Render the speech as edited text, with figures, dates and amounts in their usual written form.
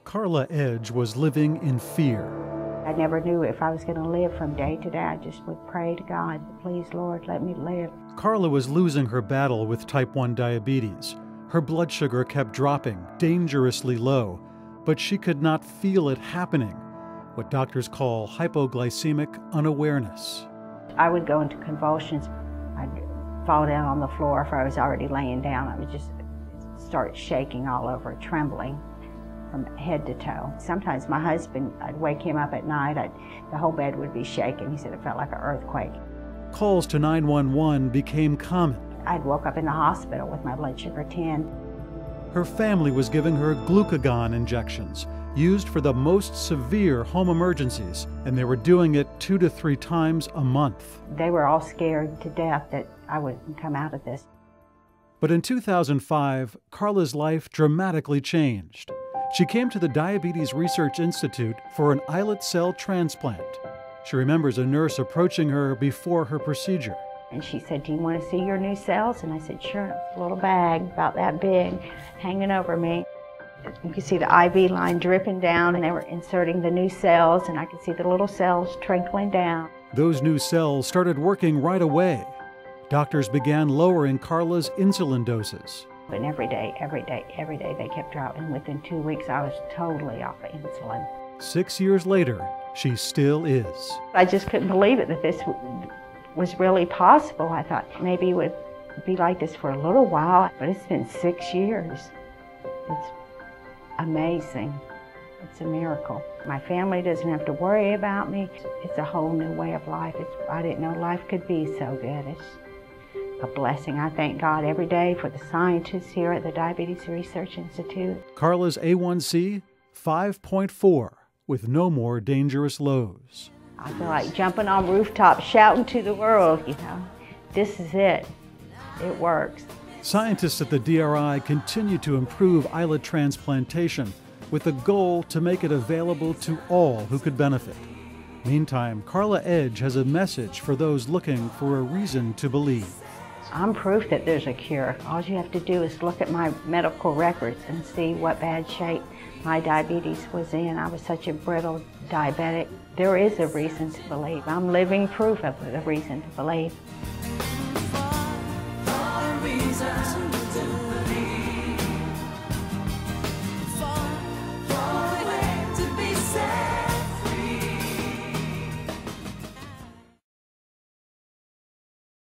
Karla Edge was living in fear. I never knew if I was going to live from day to day. I just would pray to God, please, Lord, let me live. Karla was losing her battle with type 1 diabetes. Her blood sugar kept dropping, dangerously low, but she could not feel it happening, what doctors call hypoglycemic unawareness. I would go into convulsions. I'd fall down on the floor if I was already laying down. I would just start shaking all over, trembling from head to toe. Sometimes my husband, I'd wake him up at night, the whole bed would be shaking. He said it felt like an earthquake. Calls to 911 became common. I'd woke up in the hospital with my blood sugar 10. Her family was giving her glucagon injections, used for the most severe home emergencies, and they were doing it 2 to 3 times a month. They were all scared to death that I wouldn't come out of this. But in 2005, Karla's life dramatically changed. She came to the Diabetes Research Institute for an islet cell transplant. She remembers a nurse approaching her before her procedure. And she said, "Do you want to see your new cells?" And I said, "Sure." And it was a little bag about that big hanging over me. You could see the IV line dripping down, and they were inserting the new cells, and I could see the little cells trickling down. Those new cells started working right away. Doctors began lowering Karla's insulin doses. And every day, they kept dropping. Within 2 weeks, I was totally off of insulin. 6 years later, she still is. I just couldn't believe it that this was really possible. I thought maybe it would be like this for a little while, but it's been 6 years. It's amazing. It's a miracle. My family doesn't have to worry about me. It's a whole new way of life. I didn't know life could be so good. It's a blessing. I thank God every day for the scientists here at the Diabetes Research Institute. Karla's A1C, 5.4, with no more dangerous lows. I feel like jumping on rooftops, shouting to the world, this is it. It works. Scientists at the DRI continue to improve islet transplantation with the goal to make it available to all who could benefit. Meantime, Karla Edge has a message for those looking for a reason to believe. I'm proof that there's a cure. All you have to do is look at my medical records and see what bad shape my diabetes was in. I was such a brittle diabetic. There is a reason to believe. I'm living proof of the reason to believe.